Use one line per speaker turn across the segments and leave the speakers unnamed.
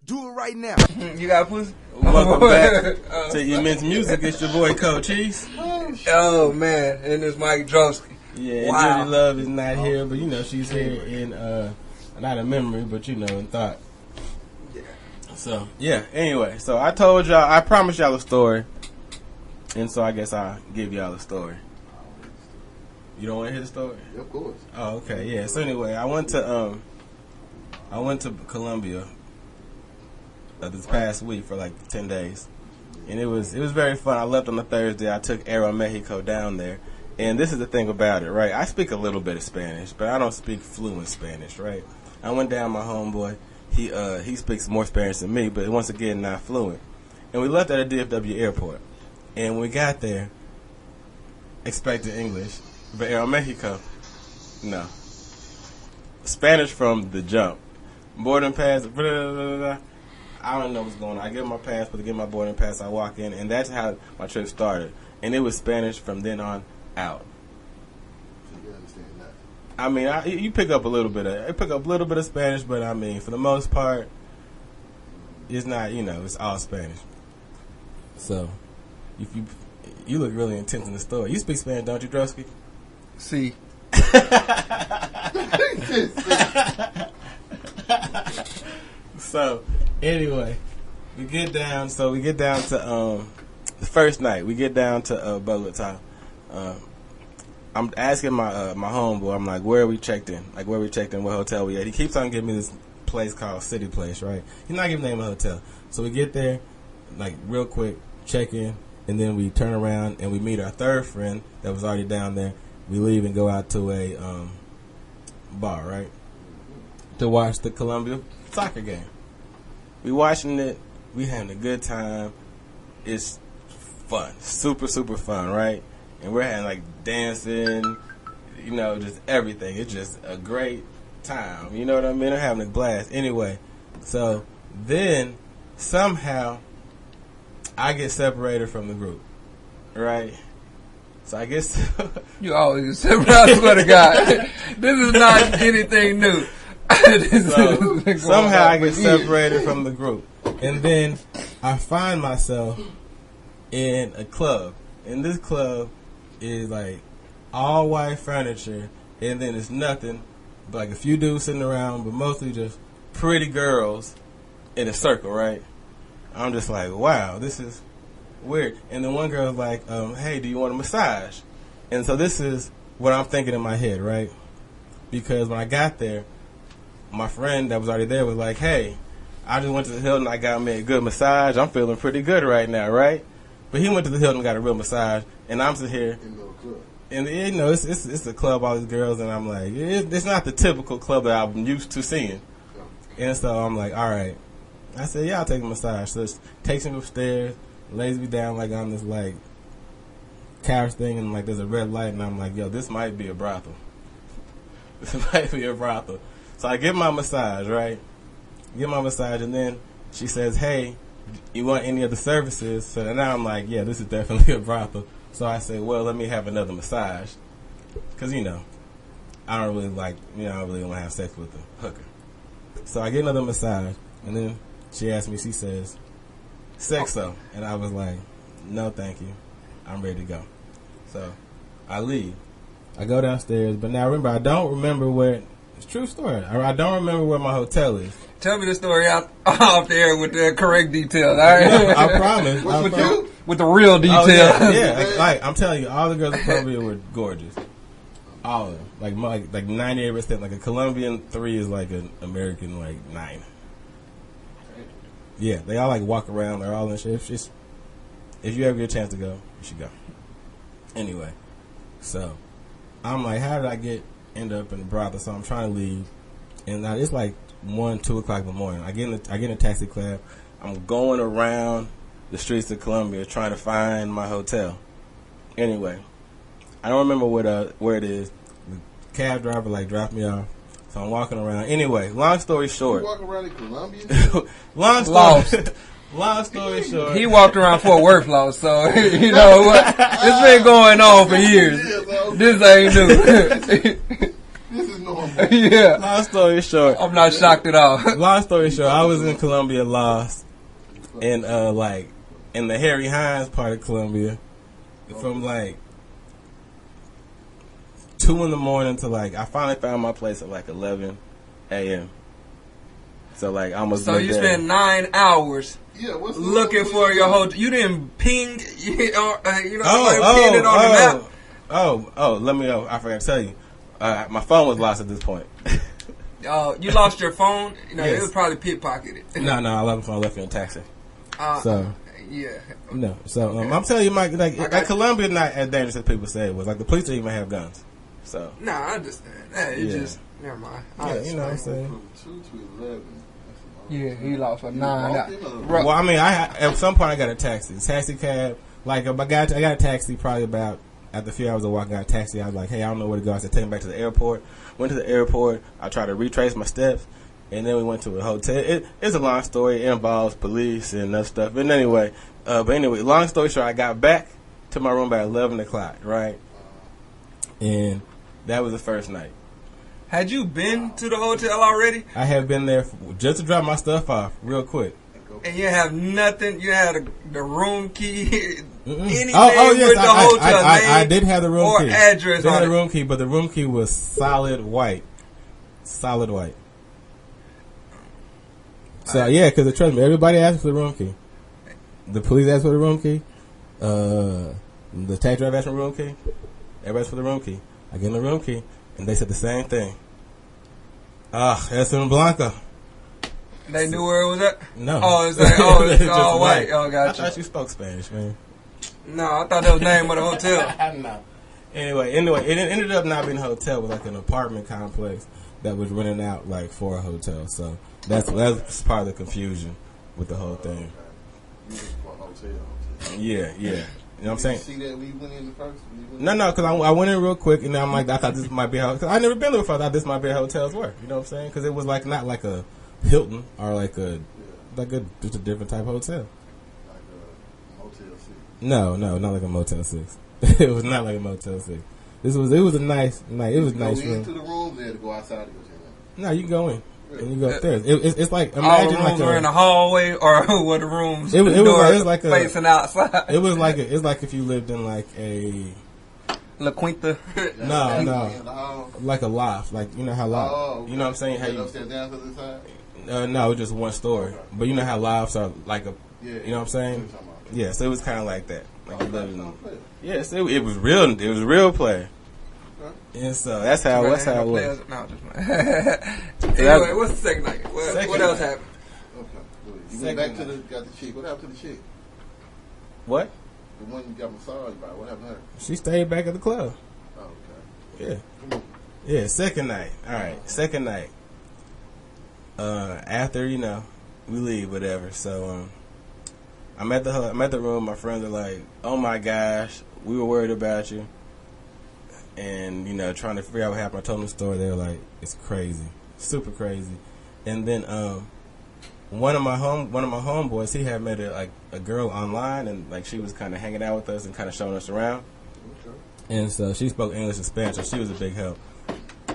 Do it right now.
You got pussy?
Welcome back to Immense Music. It's your boy Cochise.
Oh man, and it's Mike Droski.
Yeah, wow. And Judy Love is not here, but you know she's here in not in memory, but you know in thought. Yeah. So yeah. Anyway, so I told y'all, I promised y'all a story, and so I guess I'll give y'all a story. You don't want to hear the story?
Yeah, of course.
Oh, okay. Yeah. So anyway, I went to Colombia this past week for like 10 days, and it was very fun. I left on a Thursday. I took Aeromexico down there, and this is the thing about it, right? I speak a little bit of Spanish, but I don't speak fluent Spanish, right? I went down, my homeboy. He speaks more Spanish than me, but once again not fluent. And we left at a DFW airport, and when we got there, expecting English, but Aeromexico, no. Spanish from the jump. Boarding pass, blah, blah, blah, blah. I don't know what's going on. I get my passport, I get my boarding pass, I walk in, and that's how my trip started. And it was Spanish from then on out.
So you understand that?
I mean, you pick up a little bit of Spanish, but I mean, for the most part, it's not, it's all Spanish. So, if you look really intense in the story. You speak Spanish, don't you, Droski?
See.
So anyway, we get down to the first night. We get down to Bogota. I'm asking my homeboy. I'm like, where are we checked in? Like, where we checked in? What hotel we at? He keeps on giving me this place called City Place, right? He's not giving the name of the hotel. So we get there, like real quick, check in, and then we turn around and we meet our third friend that was already down there. We leave and go out to a bar, right, to watch the Colombia soccer game. We watching it. We having a good time. It's fun, super, super fun, right? And we're having like dancing, just everything. It's just a great time. You know what I mean? We're having a blast. Anyway, so then somehow I get separated from the group, right? So I guess
you always get separated. I swear to God, this is not anything new.
So somehow I get separated from the group, and then I find myself in a club, and this club is like all white furniture, and then it's nothing but like a few dudes sitting around, but mostly just pretty girls in a circle, right? I'm just like, wow, this is weird. And then one girl's like, hey, do you want a massage? And so this is what I'm thinking in my head, right? Because when I got there, my friend that was already there was like, hey, I just went to the Hilton, I got me a good massage. I'm feeling pretty good right now, right? But he went to the Hilton and got a real massage, and I'm sitting here.
In the club.
And it's a club, all these girls, and I'm like, it's not the typical club that I'm used to seeing. And so I'm like, all right. I said, yeah, I'll take a massage. So it takes me upstairs, lays me down like on this like couch thing, and like there's a red light, and I'm like, yo, this might be a brothel. This might be a brothel. So I get my massage, right? Get my massage, and then she says, hey, you want any of the services? So now I'm like, yeah, this is definitely a brothel. So I say, well, let me have another massage. Because, I don't really I don't really want to have sex with a hooker. So I get another massage, and then she asks me, she says, sexo. And I was like, no, thank you. I'm ready to go. So I leave. I go downstairs, but now remember, I don't remember where. It's a true story. I don't remember where my hotel is.
Tell me the story off there with the correct details. All right?
Yeah, I promise.
With the real details.
Oh, yeah. Like I'm telling you, all the girls in Colombia were gorgeous. All of them. Like 98%. Like a Colombian 3 is like an American 9. Yeah, they all like walk around. They're all in shape. If you ever get a chance to go, you should go. Anyway, so I'm like, how did I end up in the brothel? So I'm trying to leave, and now it's like 1, 2 o'clock in the morning. I get in a taxi cab. I'm going around the streets of Colombia trying to find my hotel. Anyway, I don't remember where it is. The cab driver dropped me off. So I'm walking around. Anyway, long story short.
You walking around in Colombia?
Long story short.
He walked around Fort Worth lost, so you know what? It's been going on for years. This ain't new.
This is normal.
Yeah.
Long story short.
I'm not shocked at all.
Long story short, I was in Colombia lost. And, like, in the Harry Hines part of Colombia. From, like, 2 in the morning to, like, I finally found my place at, like, 11 a.m. So, like, almost
So you spent 9 hours looking for your hotel. You didn't ping, somebody pinned it on the map.
Let me know. I forgot to tell you. My phone was lost at this point.
You lost your phone?
Yes.
It was probably pickpocketed.
No, I left my phone. I left it in a taxi. So
yeah.
No. So I'm telling you, Mike, like Colombia not as dangerous as people say it was. Like the police don't even have guns. So.
No, I understand. It just never mind.
Yeah, you know what I'm saying.
From 2 to 11.
Yeah, he lost for 9.
Well, I mean, at some point I got a taxi cab. Like I got a taxi probably about after a few hours of walking. I got a taxi. I was like, hey, I don't know where to go. I said, take me back to the airport. Went to the airport. I tried to retrace my steps. And then we went to a hotel. It's a long story. It involves police and that stuff. But anyway, long story short, I got back to my room by 11 o'clock, right? And that was the first night.
Had you been to the hotel already?
I have been there just to drop my stuff off real quick.
And you have nothing? You had the room key? Anything
yes,
with the hotel name?
I did have the room key.
Or address
I
on
had
it?
the room key, but the room key was solid white. Solid white. So, yeah, because trust me, everybody asked for the room key. The police asked for the room key. The taxi driver asked for the room key. Everybody asked for the room key. I gave them the room key, and they said the same thing. Es un blanco.
They knew where it was at?
No.
Oh, it's like, it's
just
all white.
white.
Oh, gotcha.
I thought you spoke Spanish, man.
No, I thought that was the name of the hotel.
No. Anyway, it ended up not being a hotel. It was like an apartment complex that was renting out like for a hotel. So that's part of the confusion with the whole thing. Yeah. You know what I'm saying?
Did you see that when you went in the first?
No, because I went in real quick, and I'm like, I thought this might be how. Cause I never been there before. I thought this might be how hotels work. You know what I'm saying? Because it was like not like a Hilton or just a different type of hotel.
Like a Motel 6.
No, not like a Motel 6. It was not like a Motel 6. It was a nice night. It was a nice room.
Into the room, they had to go outside to go check it.
No, you can go in. And you go upstairs. It's like
All
imagine
the rooms
like
were in the hallway, or were the rooms
it was like
facing outside?
It was like it's like if you lived in like a
La Quinta.
No, like a loft, like you know how loft.
Oh, okay.
You know what I'm saying? How you
upstairs, down to the side?
no, it was just one story.
Okay.
But you know how lofts are like a,
Yeah.
you know what I'm saying? Yeah, so it was kind of like that. Like you lived in.
Okay.
Yes, it was real. It was real play. And so that's how it was.
No, anyway, what's the second night? What else happened?
Okay. You went back to got the chick. What happened to the chick?
What?
The one you got massaged by. What happened to her?
She stayed back at the club.
Oh, okay.
Yeah. Yeah, second night. All right, second night. After we leave, whatever. So I'm at the room. My friends are like, "Oh my gosh, we were worried about you," and trying to figure out what happened. I told them the story. They were like, "It's crazy, super crazy." And then one of my homeboys, he had met a girl online, and like she was kind of hanging out with us and kind of showing us around.
Okay.
And so she spoke English and Spanish, so she was a big help.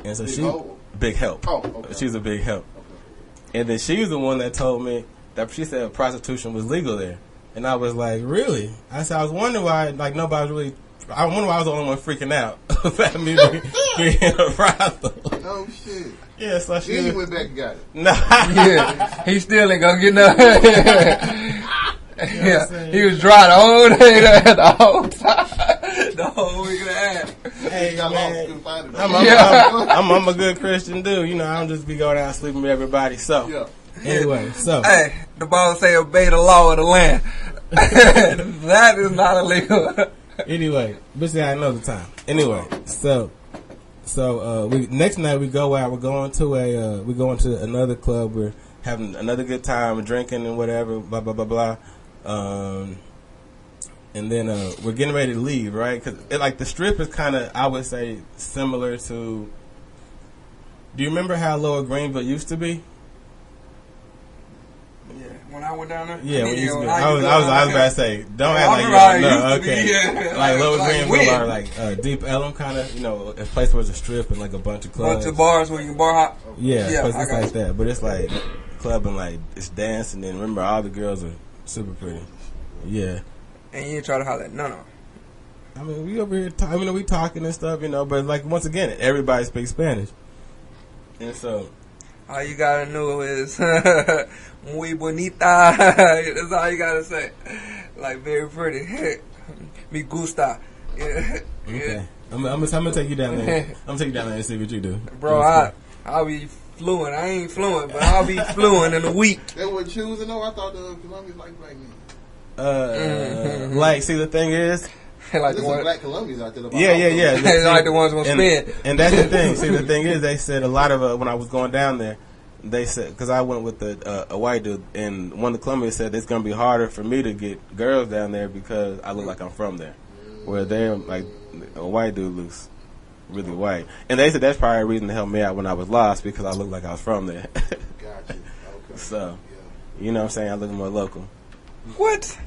And so big help.
Oh, okay.
She was a big help.
Okay.
And then she was the one that told me that she said prostitution was legal there. And I was like, really? I said, I was wondering why, like, nobody's really, I wonder why I was the only one freaking out about me being a brothel.
No shit.
Yeah, so she
Then you went back and got it.
No.
Yeah, he still ain't gonna get nothing. Yeah, he was dry the whole day, the whole time, the whole week and a half.
Hey,
Got
man.
lost, couldn't find it.
I'm a good Christian dude. I don't just be going out sleeping with everybody. So,
Yeah.
anyway, so.
Hey, the Bible say obey the law of the land. That is not illegal.
Anyway, but see, I know the time. Anyway, so we next night we go out. We're going to another club. We're having another good time, drinking and whatever. Blah blah blah blah. And then we're getting ready to leave, right? Because like the strip is kind of, I would say, similar to. Do you remember how Lower Greenville used to be?
When I went down there?
Yeah, when you used to
I
was about to say, don't act like you don't know. Okay. Like Lower Greenville or like Deep Ellum kind of, a place where there's a strip and like a bunch of clubs.
Bunch of bars where you can bar hop?
Yeah, places like that. But it's like clubbing, like it's dance, and then remember all the girls are super pretty. Yeah.
And you ain't try to holler at none of them.
I mean, we over here, we talking and stuff, but like once again, everybody speaks Spanish, and so
all you gotta know is muy bonita. That's all you gotta say. Like very pretty. Me gusta. Yeah.
Okay. I'm gonna take you down there. I'm gonna take you down there and see what you do,
bro. I'll be fluent. I ain't fluent, but I'll be fluent in a week.
They were choosing though. I thought the Colombians like black men.
Like, see, the thing is,
like
there's some black Colombians out there.
Yeah.
They like the ones who spin.
And that's the thing. See, the thing is, they said a lot of when I was going down there, they said, because I went with a white dude, and one of the Colombians said it's gonna be harder for me to get girls down there because I look like I'm from there, where they're like a white dude looks really white, and they said that's probably a reason to help me out when I was lost because I looked like I was from there.
Gotcha. Okay.
So, you know what I'm saying? I look more local.
What?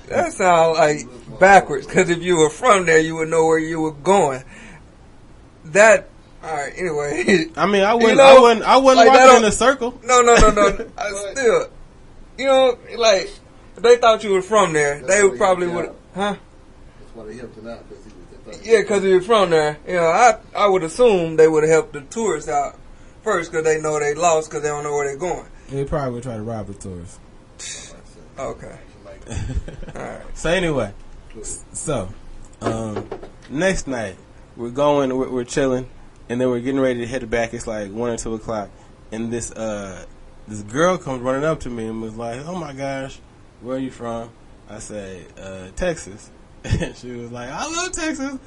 That
sounds like backwards. Because if you were from there, you would know where you were going. All right. Anyway.
I mean, I wouldn't like walking in a circle.
No. Still, like if they thought you were from there, they would probably would. Huh?
That's why they helped him out because
because if you're from there, I would assume they would have helped the tourists out first because they know they lost because they don't know where they're going.
They probably would try to rob the tourists.
Okay. Alright.
So anyway, next night we're chilling, and then we're getting ready to head back. It's like 1 or 2 o'clock, and this girl comes running up to me and was like, "Oh my gosh, where are you from?" I say, "Texas," and she was like, "I love Texas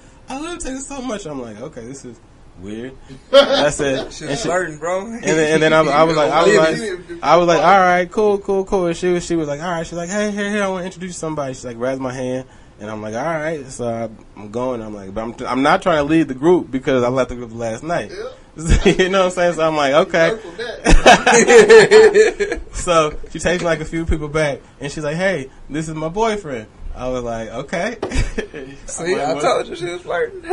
so much." I'm like, "Okay, this is weird." I said,
"She's flirting, bro."
And then I was like, all right, cool. And she was like, all right. She's like, hey, I want to introduce you to somebody. She's like, grabs my hand, and I'm like, all right. So I'm going. I'm like, but I'm not trying to lead the group because I left the group last night. Yeah. You know what I'm saying? So I'm like, okay. So she takes like a few people back, and she's like, hey, this is my boyfriend. I was like, okay.
See, I told you she was flirting.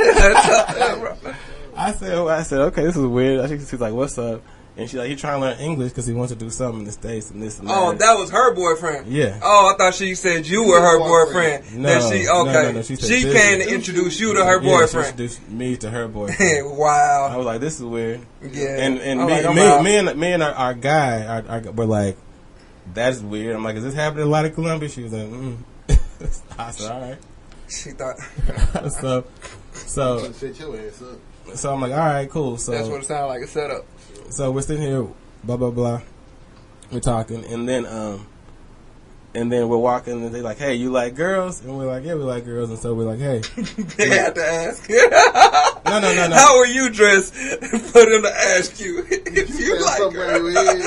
I said, okay, this is weird. She's like, what's up? And she's like, he's trying to learn English because he wants to do something in the States and this and that.
Oh, that was her boyfriend.
Yeah.
Oh, I thought she said you were her boyfriend.
No,
no. She came to introduce you to her boyfriend.
She introduced me to her boyfriend.
Wow.
I was like, this is weird.
Yeah.
And me and our guy were like, that's weird. I'm like, is this happening in a lot of Colombia? She was like, I said, all right.
She thought.
So I'm like, all right, cool. So
that's what it sounded like, a setup.
So we're sitting here, blah blah blah. We're talking, and then we're walking, and they're like, "Hey, you like girls?" And we're like, "Yeah, we like girls." And so we're like, "Hey."
They had to ask.
No.
How are you dressed for them to ask you if you like girls?
Like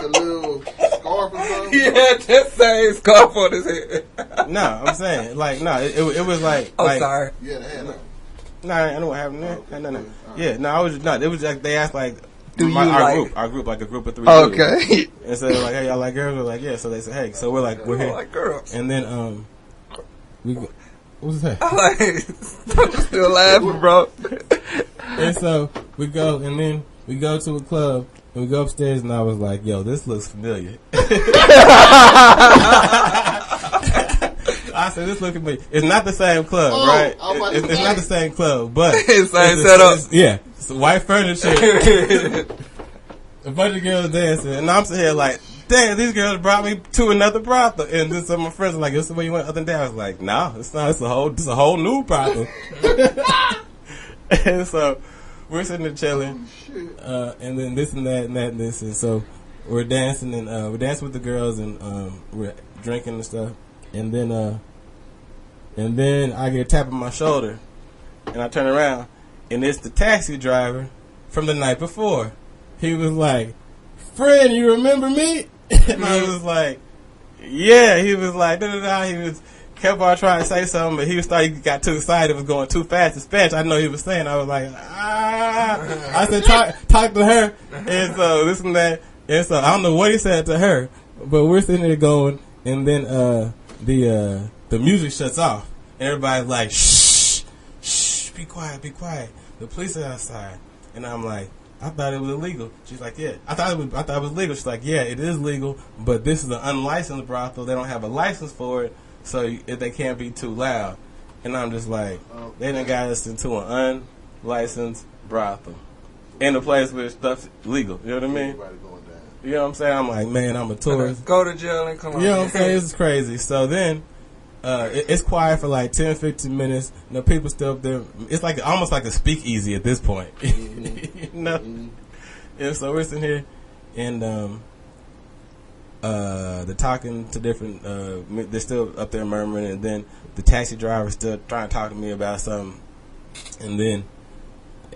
a little scarf or something?
He had that same scarf on his head.
No, I'm saying, like, no, it was like.
Oh,
like,
sorry.
Yeah, they had
No, I know what happened there. No. Yeah, no, I was just not. It was like they asked like our group, like a group of 3.
Okay.
Dudes. And so they're like, hey, y'all like girls? We're like, yeah. So they said, hey. So we're like, we're here.
I like girls.
And then we go. What was that?
I'm still laughing, bro.
And so we go, and then we go to a club, and we go upstairs, and I was like, yo, this looks familiar. I said, this looking at me. It's not the same club, right? It's not the same club, but
it's same setup.
Yeah, it's white furniture. A bunch of girls dancing, and I'm sitting here like, damn, these girls brought me to another brothel. And then some of my friends were like, this is the way you went other day. I was like, no, it's not. It's a whole new brothel. And so we're sitting there chilling, and then this and that and that and this, and so we're dancing, and we're dancing with the girls, and we're drinking and stuff. And then I get a tap on my shoulder, and I turn around, and it's the taxi driver from the night before. He was like, "Friend, you remember me?" And I was like, "Yeah." He was like, "Da-da-da." He kept on trying to say something, but he got too excited. It was going too fast in Spanish. I know he was saying. I was like, "Ah." I said, "Talk to her." And so this and that. And so I don't know what he said to her, but we're sitting there going, and then the music shuts off. And everybody's like, shh, shh, be quiet, be quiet. The police are outside. And I'm like, I thought it was illegal. She's like, yeah. I thought it was legal. She's like, yeah, it is legal, but this is an unlicensed brothel. They don't have a license for it, so they can't be too loud. And I'm just like, they done got us into an unlicensed brothel in a place where stuff's legal. You know what I mean? You know what I'm saying? I'm like, man, I'm a tourist.
Go to jail and come on.
You know what I'm saying? This is crazy. So then, it's quiet for like 10, 15 minutes. You know, people still up there. It's like almost like a speakeasy at this point.
Mm-hmm.
You know?
Mm-hmm.
And so we're sitting here, and they're talking to different. They're still up there murmuring, and then the taxi driver's still trying to talk to me about something, and then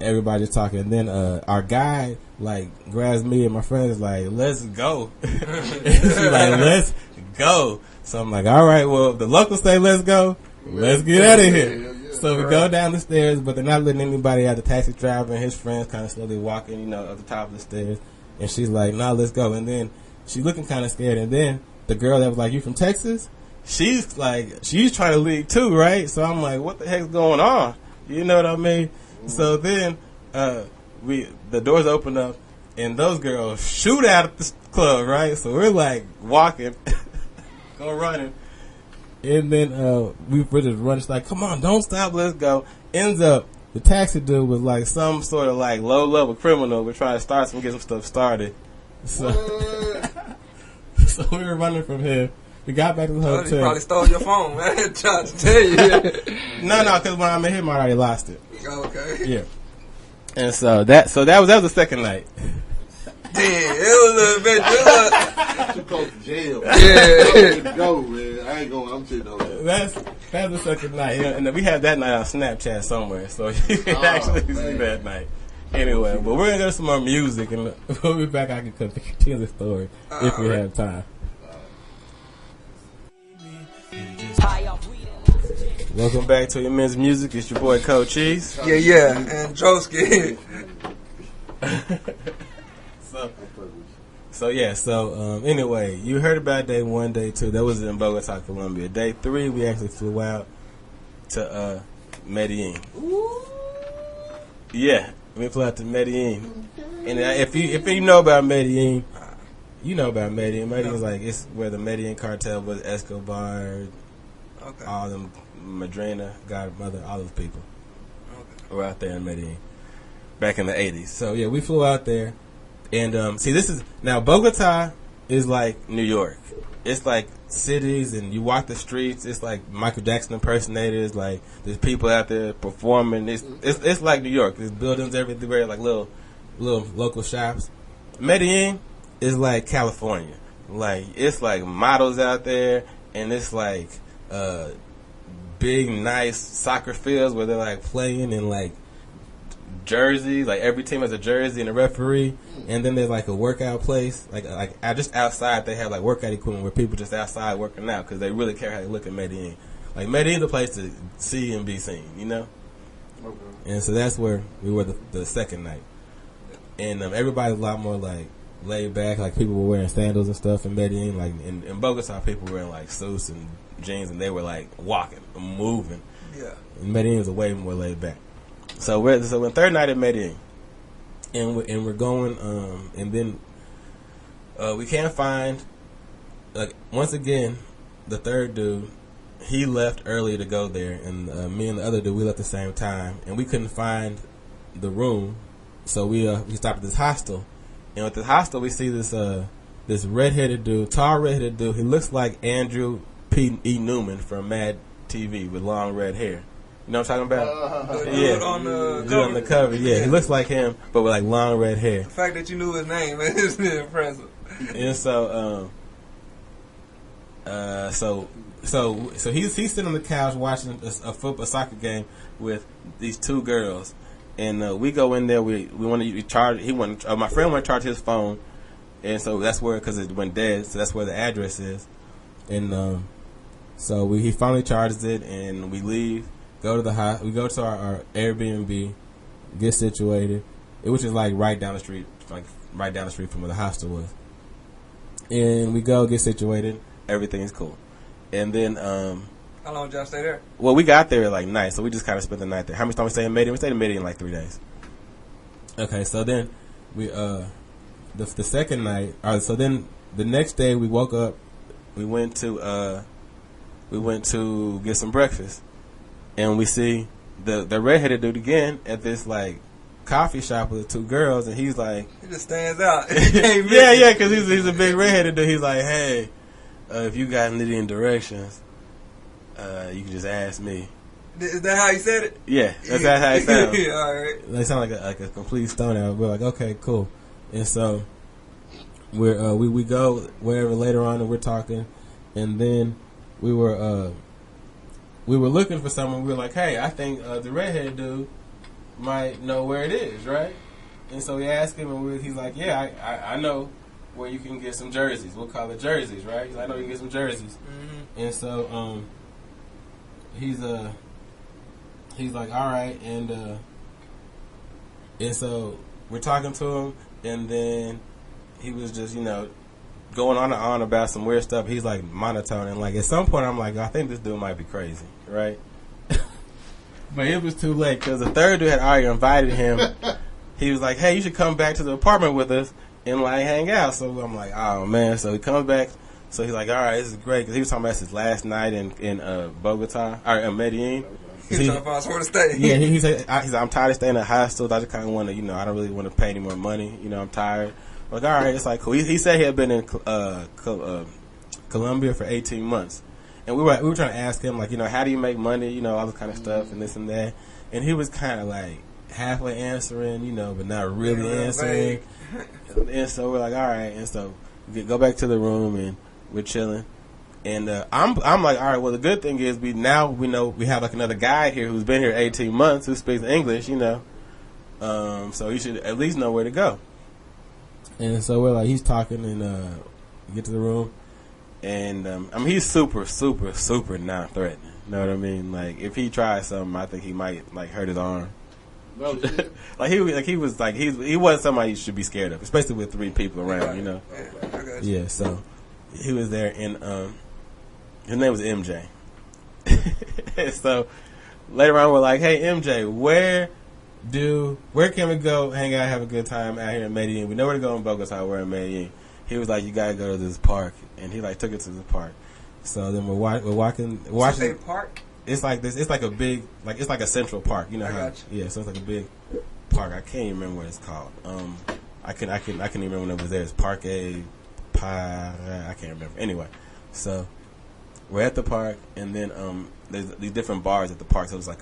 everybody's talking. And then our guy like grabs me and my friends like, "Let's go." She's like, "Let's go." So I'm like, "All right, well, if the locals say let's go, let's get out of here." So we go down the stairs, but they're not letting anybody out. The taxi driver and his friends kind of slowly walking, you know, up the top of the stairs. And she's like, "Nah, let's go." And then she's looking kind of scared. And then the girl that was like, "You from Texas?" She's like, she's trying to leave too, right? So I'm like, what the heck's going on? You know what I mean? Mm-hmm. So then the doors open up, and those girls shoot out at the club, right? So we're like walking, go running. And then we're just running. It's like, come on, don't stop, let's go. Ends up, the taxi dude was like some sort of like low-level criminal. We're trying to get some stuff started. So, so we were running from him. We got back to the hotel.
He probably stole your phone, man. Trying to tell you.
No, because when I met him, I already lost it.
Okay.
Yeah. And so that was the second night.
Damn, it was a bit.
Too close to jail.
Yeah.
Go, man. I ain't going. I'm sitting over there.
That's the second night. And we have that night on Snapchat somewhere, so you can actually see that night. Anyway, but we're going to go to some more music, and we'll be back. I can continue the story if we have time. Welcome back to Your Men's Music. It's your boy Cochise.
Yeah, and Droski.
So anyway, you heard about day 1, day 2. That was in Bogota, Colombia. Day 3, we actually flew out to Medellin. Yeah, we flew out to Medellin. And if you know about Medellin, you know about Medellin. Medellin is like, it's where the Medellin cartel was, Escobar, all them, Madrina, Godmother, all those people were out there in Medellin back in the 80s. So yeah, we flew out there. And see, this is now Bogota is like New York. It's like cities, and you walk the streets. It's like Michael Jackson impersonators. Like there's people out there performing. It's like New York. There's buildings everywhere, like little local shops. Medellin is like California. Like it's like models out there, and it's like big nice soccer fields where they're like playing in like jerseys, like every team has a jersey and a referee, and then there's like a workout place, like just outside they have like workout equipment where people just outside working out because they really care how they look at Medellin. Like Medellin's the place to see and be seen, you know. Okay. And so that's where we were the second night, and everybody's a lot more like laid back. Like people were wearing sandals and stuff in Medellin. Like in Bogota, people were wearing like suits and jeans, and they were like walking, moving. Yeah. And Medellin was way more laid back. So we're third night at Medellin, and we're going, and then we can't find, like, once again, the third dude, he left early to go there, and me and the other dude, we left at the same time, and we couldn't find the room, so we stopped at this hostel, and at this hostel we see this redheaded dude, tall redheaded dude. He looks like Andrew P. E. Newman from Mad TV with long red hair. You know what I'm talking about?
Yeah.
Dude on the cover. Yeah, he looks like him, but with like long red hair.
The fact that you knew his name is impressive.
And so he's sitting on the couch watching a soccer game with these two girls, and we go in there. We want to charge. My friend wanted to charge his phone, and so that's where, because it went dead. So that's where the address is, and so he finally charges it, and we leave. Go to the house. We go to our Airbnb, get situated, which is like right down the street, like right down the street from where the hostel was. And we go get situated. Everything's cool. And then,
how long did y'all stay there?
well, we got there like night, so we just kind of spent the night there. How much time we stayed in Medellin? We stayed in Medellin like 3 days. Okay, so then we, the second night, so then the next day we woke up, we went to get some breakfast, and we see the redheaded dude again at this like coffee shop with 2 girls, and he's like,
he just stands out.
yeah, because he's a big redheaded dude. He's like, hey, if you got any directions, you can just ask me.
Is that how he said it?
Yeah, that's how it sounds.
Yeah, all right.
They sound like a complete stoner. We're like, okay, cool. And so we go wherever later on, and we're talking, and then we were looking for someone. We were like, hey, I think the redhead dude might know where it is, right? And so we asked him, and he's like, yeah, I know where you can get some jerseys. We'll call it jerseys, right? He's like, I know you can get some jerseys. Mm-hmm. And so he's like, all right, and so we're talking to him, and then he was just, going on and on about some weird stuff. He's like monotone, and like at some point I'm like, I think this dude might be crazy, right? But it was too late because the third dude had already invited him. He was like, hey, you should come back to the apartment with us and like hang out. So I'm like, oh man. So he comes back. So he's like, all right, this is great, because he was talking about his last night in Bogota or in Medellin.
He was trying to find somewhere to stay.
Yeah, he said, I'm tired of staying at hostels. I just kind of want to, I don't really want to pay any more money. I'm tired. I'm like, all right, it's like cool. He said he had been in Colombia for 18 months. And we were trying to ask him, like, how do you make money, all this kind of stuff and this and that. And he was kind of like halfway answering, but not really answering. And so we're like, all right. And so we go back to the room and we're chilling. And I'm like, all right, well, the good thing is we know we have like another guy here who's been here 18 months who speaks English, so he should at least know where to go. And so we're like, he's talking, and we get to the room, and he's super, super, super non-threatening. You know what I mean? Like, if he tries something, I think he might like hurt his arm.
No shit.
he wasn't somebody you should be scared of, especially with 3 people around. Yeah, so he was there, and his name was MJ. So later on, we're like, hey, MJ, where can we go hang out, have a good time out here in Medellin? We know where to go in Bogota. We're in Medellin. He was like, you gotta go to this park, and he like took it to the park. So then we're watching.
Say park?
It's like this. It's like a big, like it's like a central park. You know
I
how?
got
Yeah. So it's like a big park. I can't even remember what it's called. I can even remember when it was there. It's Parque Pie. I can't remember. Anyway, so we're at the park, and then there's these different bars at the park. So it's like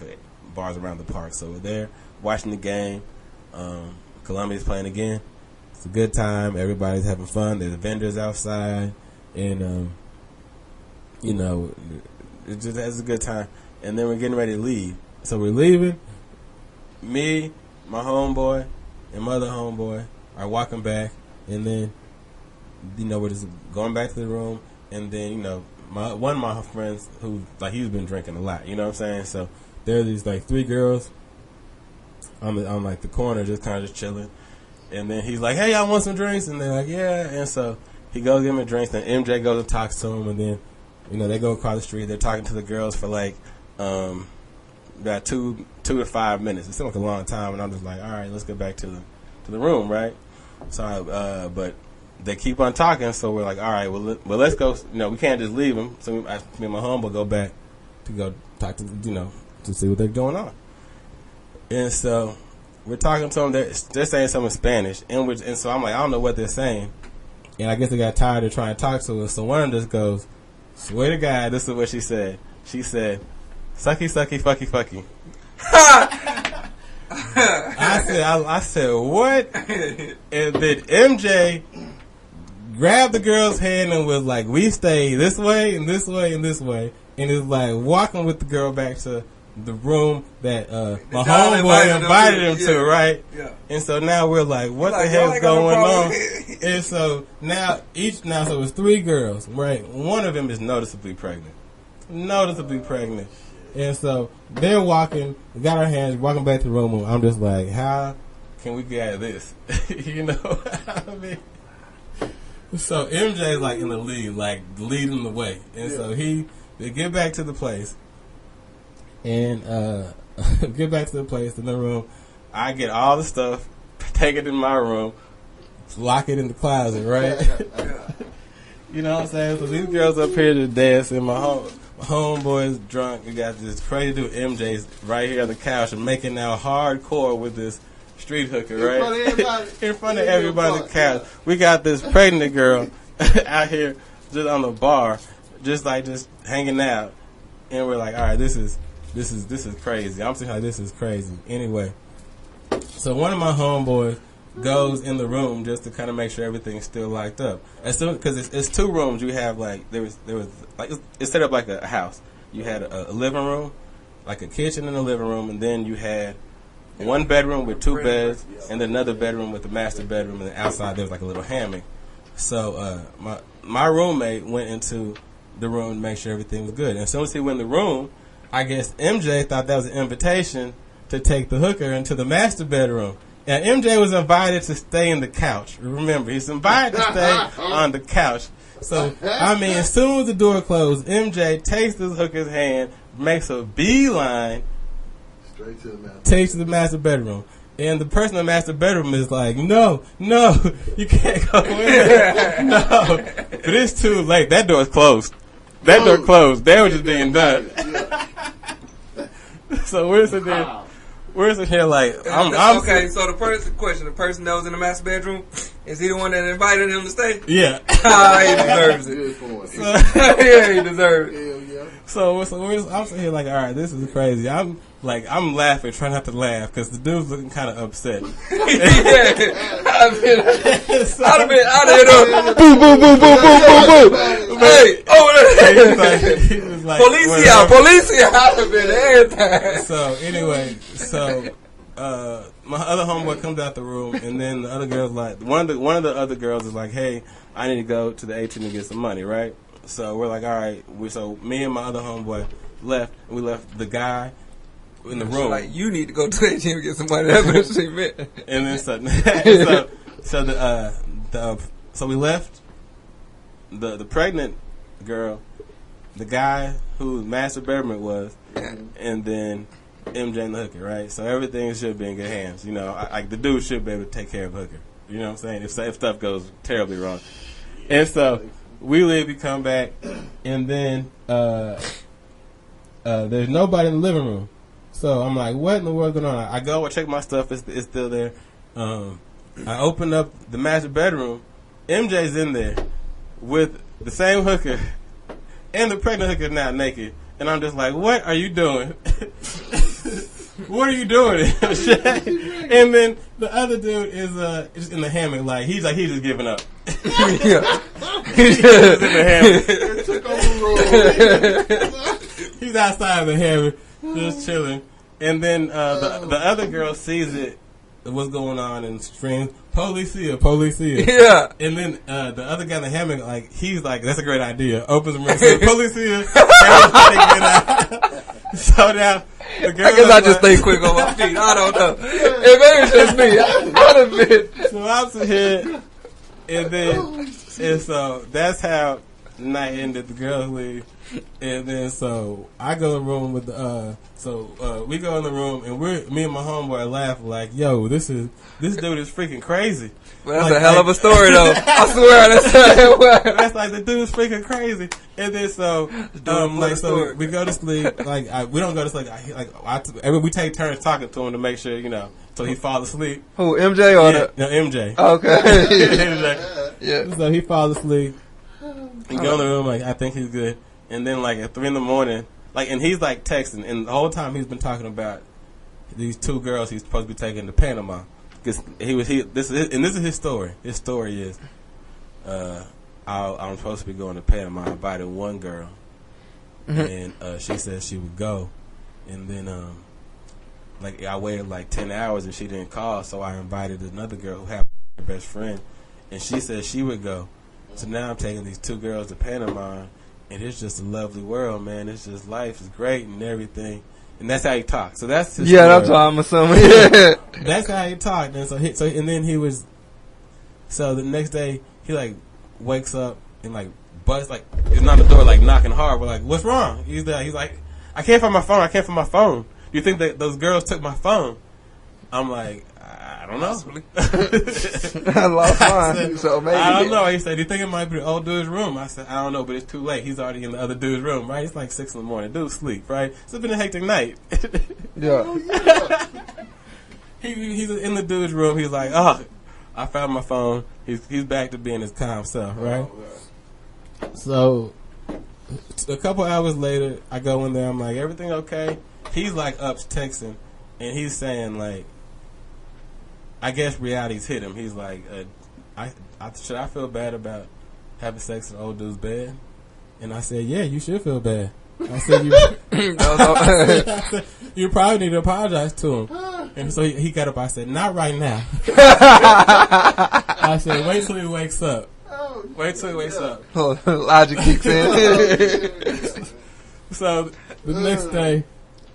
bars around the park. So we're there watching the game. Colombia's playing again. It's a good time. Everybody's having fun. There's vendors outside, and it just has a good time. And then we're getting ready to leave. So we're leaving. Me, my homeboy, and my other homeboy are walking back, and then we're just going back to the room, and then one of my friends who like he's been drinking a lot. You know what I'm saying? So there are these like 3 girls on like the corner, just kind of just chilling. And then he's like, hey, y'all want some drinks? And they're like, yeah. And so he goes give them a drink. Then MJ goes and talks to him. And then, they go across the street. They're talking to the girls for like about 2 to 5 minutes. It seemed like a long time. And I'm just like, all right, let's get back to the room, right? So, but they keep on talking. So we're like, all right, well let's go. We can't just leave them. So me and my homeboy go back to go talk to, to see what they're going on. And so we're talking to them. They're saying something in Spanish, and so I'm like, I don't know what they're saying. And I guess they got tired of trying to talk to us. So one of them just goes, swear to God, this is what she said. She said, sucky, sucky, fucky, fucky. I said, what? And then MJ grabbed the girl's hand and was like, we stay this way and this way and this way. And is like walking with the girl back to the room that my homeboy invited him to, right? Yeah. And so now we're like, what the hell's going on? And so now so it's 3 girls, right? One of them is noticeably pregnant. And so they're walking, got our hands, walking back to the room. I'm just like, how can we get out of this? You know what I mean? So MJ's like in the lead, like leading the way. And so they get back to the place. And get back to the place in the room. I get all the stuff, take it in my room, lock it in the closet, right? You know what I'm saying? So these girls up here just dancing. My homeboy's drunk. We got this crazy dude MJ's right here on the couch and making out hardcore with this street hooker, right? In front of everybody on the couch. We got this pregnant girl out here just on the bar, just hanging out. And we're like, all right, this is crazy. I'm saying, like, this is crazy. Anyway, so one of my homeboys goes in the room just to kind of make sure everything's still locked up. As soon because it's two rooms. You have like there was like it's set up like a house. You had a living room, like a kitchen and a living room, and then you had one bedroom with two beds, and then another bedroom with the master bedroom, and then outside there was like a little hammock. So my roommate went into the room to make sure everything was good. And as soon as he went in the room, I guess MJ thought that was an invitation to take the hooker into the master bedroom. And MJ was invited to stay in the couch. Remember, he's invited to stay on the couch. So, I mean, as soon as the door closed, MJ takes this hooker's hand, makes a beeline,
straight to the master.
Takes to the master bedroom. And the person in the master bedroom is like, no, you can't go in there. No. But it's too late. That door's closed. That door closed. They were just being done. So we're sitting there. We're sitting here like, I'm
okay, so the person that was in the master bedroom, is he the one that invited him to stay?
Yeah.
He deserves it. Yeah, he deserves it.
Yeah.
So I'm sitting here like, all right, this is crazy. I'm laughing, trying not to laugh, because the dude's looking kind of upset.
I'd have been out of here, boo, boo, boo, boo, boo, boo, boo. Hey, over there.
He was like,
Policia, I'd have been everything.
So anyway, my other homeboy comes out the room, and then the other girl's like, one of the other girls is like, hey, I need to go to the ATM to get some money, right? So we're like, all right. So me and my other homeboy left, and we left the guy in the room.
Like, you need to go to the ATM to get some money. That's what she meant.
And then so we left the pregnant girl, the guy whose master bedroom was, and then MJ and the hooker, right? So everything should be in good hands. You know, like the dude should be able to take care of the hooker. You know what I'm saying? If stuff goes terribly wrong. And so we leave, we come back, and then there's nobody in the living room. So I'm like, what in the world's going on? I go and check my stuff. It's still there. I open up the master bedroom. MJ's in there with the same hooker, and the pregnant hooker now naked. And I'm just like, what are you doing? What are you doing? And then the other dude is just in the hammock, like he's just giving up. He's just in the hammock. He's outside of the hammock, just chilling. And then the other girl sees it, what's going on, and screams, "Policia, policia!"
Yeah.
And then the other guy in the hammock, like he's like, "That's a great idea." Opens the mirror, says, "Policia!" Everybody get out. So now the girl,
I guess I just stay quick on my feet. I don't know. If maybe it's just me, I'd have been.
So I'm sitting here, and so that's how the night ended. The girls leave, and then so I go in the room with we go in the room, and me and my homeboy laugh like, "Yo, this dude is freaking crazy."
Well, that's a hell of a story, though. I swear,
that's like the dude's freaking crazy. And then so we go to sleep. Like we don't go to sleep. We take turns talking to him to make sure, so he falls asleep.
Who, MJ or
no, MJ?
Oh, okay.
MJ.
Yeah.
So he falls asleep. We go in the room, like I think he's good. And then like at 3 a.m, and he's like texting, and the whole time he's been talking about these 2 girls he's supposed to be taking to Panama. Because this is his story. His story is, I'm supposed to be going to Panama. I invited one girl, and she said she would go, and then I waited like 10 hours and she didn't call, so I invited another girl who happened to be her best friend, and she said she would go. So now I'm taking these 2 girls to Panama, and it's just a lovely world, man. It's just life is great and everything. And that's how he talked. So that's his
Yeah,
story.
that's what I'm assuming. Yeah.
That's how he talked. And and then he was. So the next day he like wakes up and like busts like it's not the door like knocking hard. We're like, what's wrong? He's there. He's like, I can't find my phone. I can't find my phone. Do you think that those girls took my phone? I'm like, I don't know.
I lost mine. So maybe.
I don't know. He said, do you think it might be the old dude's room? I said, I don't know, but it's too late. He's already in the other dude's room, right? It's like 6 in the morning. Dude sleep, right? It's been a hectic night.
Yeah.
He's in the dude's room. He's like, oh, I found my phone. He's back to being his calm self, right? So a couple hours later, I go in there. I'm like, everything okay? He's like up texting, and he's saying like, I guess reality's hit him. He's like, should I feel bad about having sex in the old dude's bed? And I said, yeah, you should feel bad. I said, you probably need to apologize to him. And so he got up. I said, not right now. I said, wait till he wakes up. Wait till he wakes up.
Logic kicks in.
So the next day,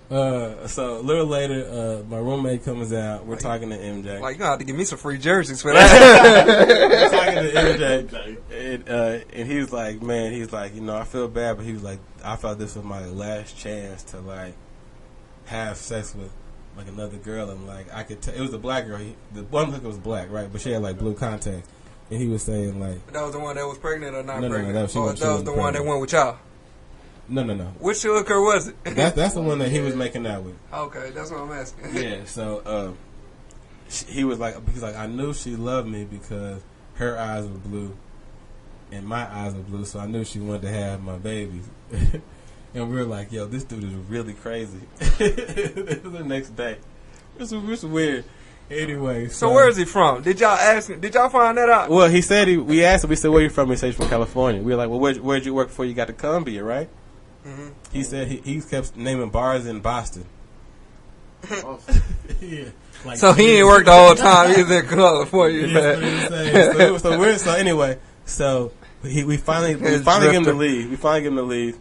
so a little later, my roommate comes out. We're talking to MJ.
Like, you gonna have to give me some free jerseys for that.
We're talking to MJ, and he's like, man, he's like, I feel bad, but he was like, I felt this was my last chance to like have sex with like another girl, and like I could tell it was a black girl. The one hooker was black, right? But she had like blue contacts, and he was saying like,
that was the one that was pregnant or not
no,
pregnant?
No,
that was the one that went with y'all.
No.
Which hooker was it?
That's the one that he was making out with.
Okay, that's what I'm asking.
Yeah, so he was like, I knew she loved me because her eyes were blue and my eyes were blue, so I knew she wanted to have my babies. And we were like, yo, this dude is really crazy. It was the next day. It's weird. Anyway,
so where is he from? Did y'all ask him? Did y'all find that out?
Well, he said we asked him. We said, where you from? He said he's from California. We were like, well, where'd you work before you got to Colombia, right? Mm-hmm. He said he kept naming bars in Boston. Yeah. Like,
so he ain't worked the whole time. He's in California.
Yeah, so anyway, we finally get him to leave. We finally get him to leave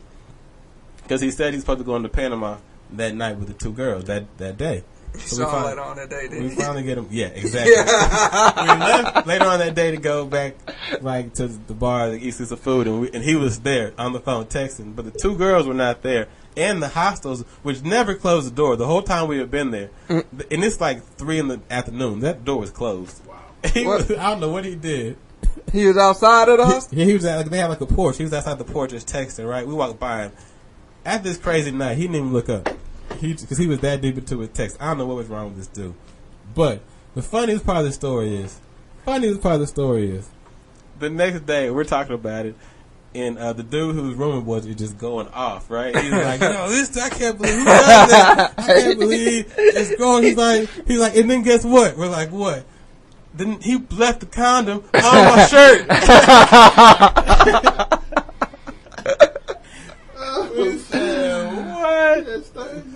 because he said he's supposed to go into Panama that night with the two girls that day. So
later on that day, didn't
we finally get him. Yeah, exactly. We left later on that day to go back like to the bar to eat some food, and he was there on the phone texting, but the two girls were not there. And the hostels, which never closed the door the whole time we had been there, and it's like 3 in the afternoon. That door was closed. Wow. I don't know what he did.
He was outside of the hostel?
He was they had like a porch. He was outside the porch just texting. Right, we walked by him. After this crazy night, he didn't even look up. Because he was that deep into his text. I don't know what was wrong with this dude. But the funniest part of the story is, the next day, we're talking about it, and the dude whose room was just going off, right? He's like, I can't believe who does that. I can't believe it's going. He's like, and then guess what? We're like, what? Then he left the condom on my shirt. We said, what?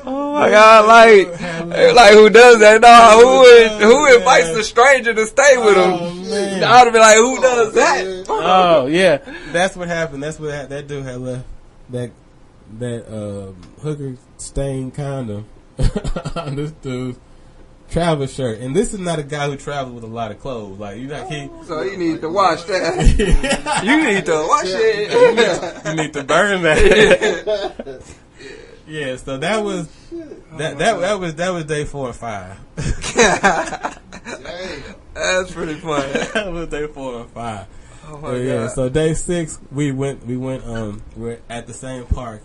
Oh my God! Like who does that? No, who invites a stranger to stay with him?
Man.
I would be like, who does that?
Oh yeah, that's what happened. That's what that dude had left that hooker stained condom on this dude's travel shirt. And this is not a guy who travels with a lot of clothes. Like
so you need to wash that. You need to wash it.
You need to burn that. Yeah, so that was that was day 4 and 5.
That's pretty funny.
That was day 4 and 5.
Oh my God.
So day 6 we went we're at the same park,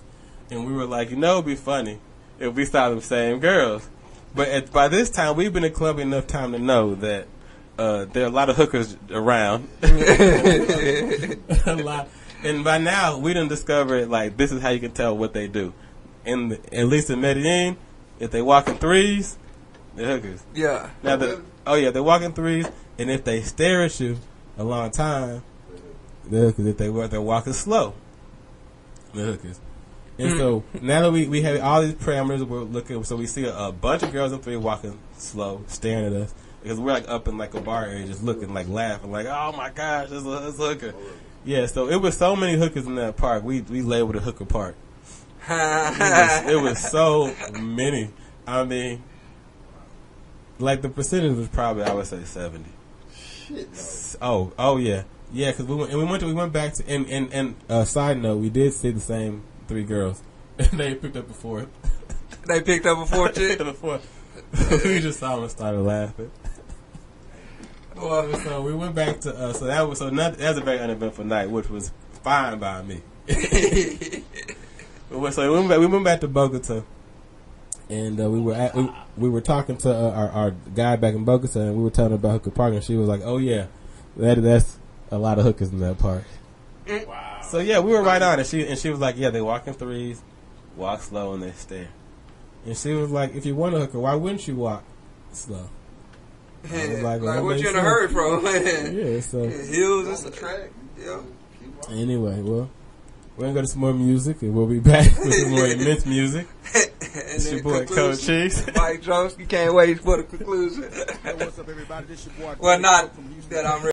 and we were like, it'd be funny if we saw the same girls. But by this time we've been in Colombia enough time to know that there are a lot of hookers around. A lot. And by now we done discovered like this is how you can tell what they do. At least in Medellin, if they walk in threes, they're hookers.
Yeah.
Now they walk in threes, and if they stare at you a long time, they're hookers. If they're walking slow, they're hookers. And so now that we have all these parameters, we're looking. So we see a bunch of girls in three walking slow, staring at us because we're like up in like a bar area, just looking, like laughing, like, oh my gosh, it's a hooker. Yeah. So it was so many hookers in that park. We labeled it Hooker Park. It was so many. I mean, like the percentage was probably, I would say 70.
Shit.
Oh yeah, because we went back to and side note, we did see the same 3 girls. They picked up a 4th.
They picked up a 4th chick?
Picked up a 4th. We just saw them and started laughing. Well, so we went back to that was a very uneventful night, which was fine by me. So we went back to Bogota, and we were talking to our guy back in Bogota, and we were telling her about hooker park, and she was like, "Oh yeah, that's a lot of hookers in that park."
Wow.
So yeah, we were right on it. She was like, "Yeah, they walk in threes, walk slow, and they stare." And she was like, "If you want a hooker, why wouldn't you walk slow?" I was
like what you in a hurry from?
Yeah, so
hills
On the track.
Yeah.
Anyway, well, we're gonna go to some more music, and we'll be back with some more immense music. It's your boy Cochise.
Mike Droski, can't wait for the conclusion.
Hey, what's up, everybody? This your boy.
Well, not that I'm